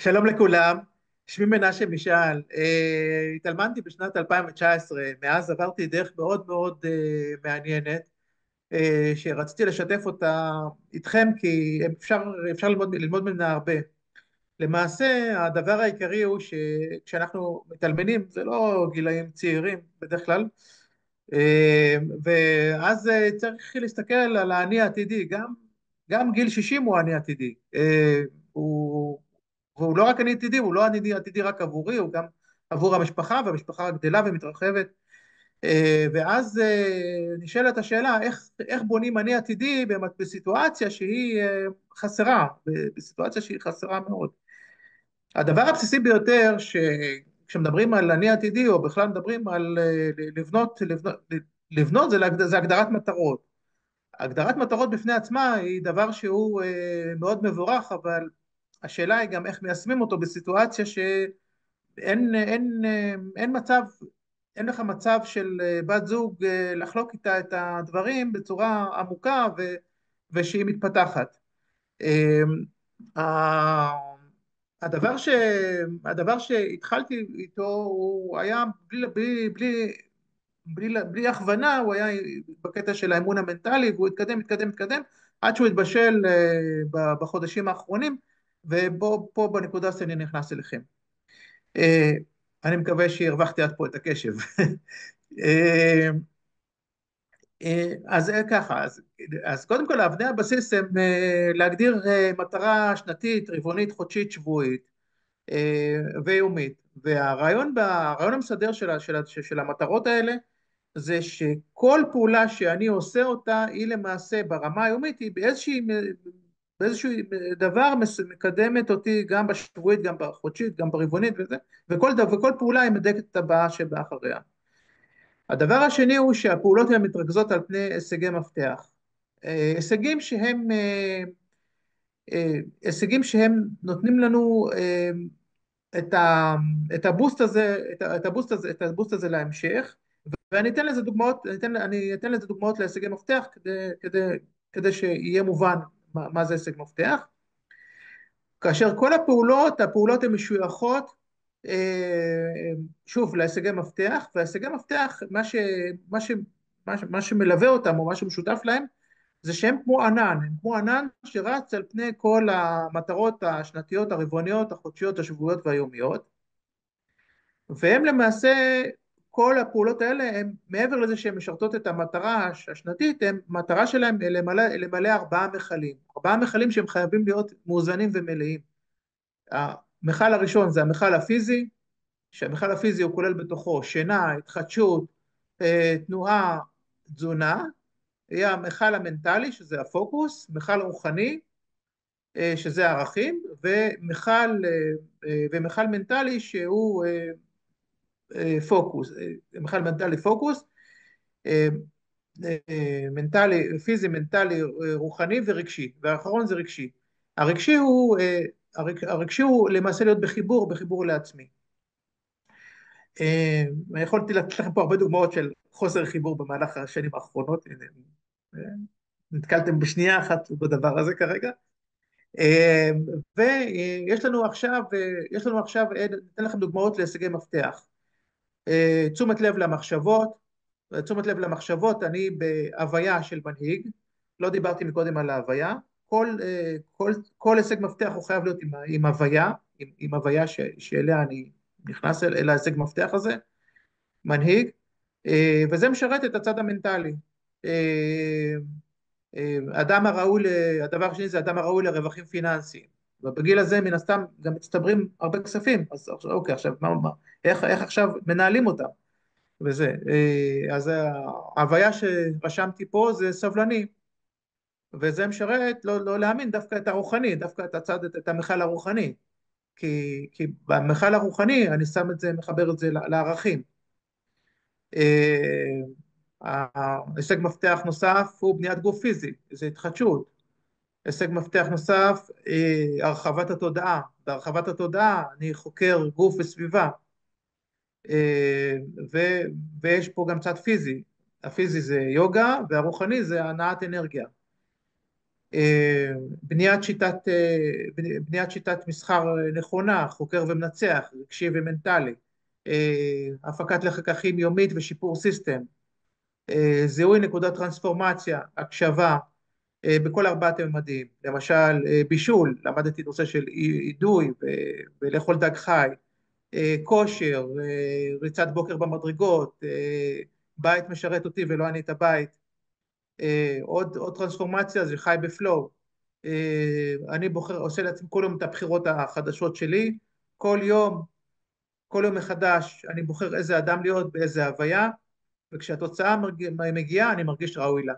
שלום לכולם, שמי מנשה משעל. התאלמנתי בשנת 2019, מאז עברתי דרך מאוד מאוד מעניינת, שרציתי לשתף אותה איתכם כי אפשר ללמוד ממנה הרבה. למעשה, הדבר העיקרי הוא שכשאנחנו מתאלמנים, זה לא גילאים צעירים בדרך כלל, ואז צריך להסתכל על האני העתידי, גם גיל 60 הוא אני עתידי. הוא, והוא לא רק אני עתידי, הוא לא אני עתידי רק עבורי, הוא גם עבור המשפחה, והמשפחה גדלה ומתרחבת. ואז נשאלת השאלה, איך בונים אני עתידי בסיטואציה שהיא חסרה, בסיטואציה שהיא חסרה מאוד. הדבר הבסיסי ביותר, כשמדברים על אני עתידי, או בכלל מדברים על לבנות זה הגדרת מטרות. הגדרת מטרות בפני עצמה היא דבר שהוא מאוד מבורך, אבל השאלה היא גם איך מיישמים אותו בסיטואציה אין מצב, אין לך מצב של בת זוג לחלוק איתה את הדברים בצורה עמוקה ושהיא מתפתחת. ה- הדבר הדבר שהתחלתי איתו הוא היה בלי הכוונה, הוא היה בקטע של האמון המנטלי, והוא התקדם עד שהוא התבשל בחודשים האחרונים, ופה בנקודה הזאת אני נכנס אליכם. אה, אני מקווה שהרווחתי עד פה את הקשב. אה, ככה, אז קודם כל אבני הבסיס הם להגדיר מטרה שנתית, רבעונית, חודשית, שבועית ויומית. הרעיון המסדר של המטרות האלה זה שכל פעולה שאני עושה אותה היא למעשה ברמה היומית, היא באיזשהו דבר מקדמת אותי גם בשבועית, גם בחודשית, גם ברבעונית וזה, וכל פעולה היא מדקת את הבאה שבאה אחריה. הדבר השני הוא שהפעולות האלה מתרכזות על פני הישגי מפתח. הישגים שהם הישגים שהם נותנים לנו את את הבוסט הזה, את הבוסט הזה להמשך, ואני אתן לזה דוגמאות, אני אתן לזה דוגמאות להישגי מפתח כדי שיהיה מובן מה זה הישג מפתח. כאשר כל הפעולות הן משויכות שוב להישגי מפתח, והישגי מפתח, מה שמלווה אותם או מה שמשותף להם, זה שהם כמו ענן, הם כמו ענן שרץ על פני כל המטרות השנתיות, הרבעוניות, החודשיות, השבועיות והיומיות, והם למעשה, כל הפעולות האלה, הם מעבר לזה שהן משרתות את המטרה השנתית, המטרה שלהם למלא ארבעה מכלים, ארבעה מכלים שהם חייבים להיות מאוזנים ומלאים. המכל הראשון זה המכל הפיזי, שהמכל הפיזי הוא כולל בתוכו שינה, התחדשות, תנועה, תזונה. יהיה המכל המנטלי, שזה הפוקוס, מכל רוחני, שזה הערכים, ומכל מנטלי שהוא פוקוס, מכל מנטלי פוקוס, אה, מנטלי, פיזי, מנטלי, רוחני ורגשי, והאחרון זה רגשי. הרגשי הוא, הרגשי הוא למעשה להיות בחיבור לעצמי. יכולתי לתת לכם פה הרבה דוגמאות של חוסר חיבור במהלך השנים האחרונות, אה, נתקלתם בשנייה אחת בדבר הזה כרגע. ויש לנו עכשיו, ניתן לכם דוגמאות להישגי מפתח. תשומת לב למחשבות, אני בהוויה של מנהיג, לא דיברתי מקודם על ההוויה, כל הישג מפתח הוא חייב להיות עם הוויה, עם הוויה שאליה אני נכנס אל ההישג מפתח הזה, מנהיג, וזה משרת את הצד המנטלי. אה, הדבר השני זה אדם הראוי לרווחים פיננסיים, ובגיל הזה מן הסתם גם מצטברים הרבה כספים, אז אוקיי, עכשיו איך עכשיו מנהלים אותם, וזה, אז ההוויה שרשמתי פה זה סבלני, וזה משרת לא להאמין דווקא את הרוחני, דווקא את המכל הרוחני, כי במכל הרוחני אני שם את זה, מחבר את זה לערכים. הישג מפתח נוסף הוא בניית גוף פיזי, זה התחדשות. הישג מפתח נוסף, הרחבת התודעה. בהרחבת התודעה אני חוקר גוף וסביבה, אה, ו, ויש פה גם צד פיזי. הפיזי זה יוגה, והרוחני זה הנעת אנרגיה. בניית שיטת מסחר נכונה, חוקר ומנצח, רגשי ומנטלי, הפקת לקחים יומית ושיפור סיסטם, זיהוי נקודת טרנספורמציה, הקשבה, בכל ארבעת הממדים, למשל בישול, למדתי נושא של אידוי ולאכול דג חי, כושר, ריצת בוקר במדרגות, בית משרת אותי ולא אני את הבית, עוד טרנספורמציה זה חי בפלואו, אני בוחר, עושה לעצמי כל יום את הבחירות החדשות שלי, כל יום, כל יום מחדש אני בוחר איזה אדם להיות, באיזה הוויה, וכשהתוצאה מגיעה אני מרגיש ראוי לה.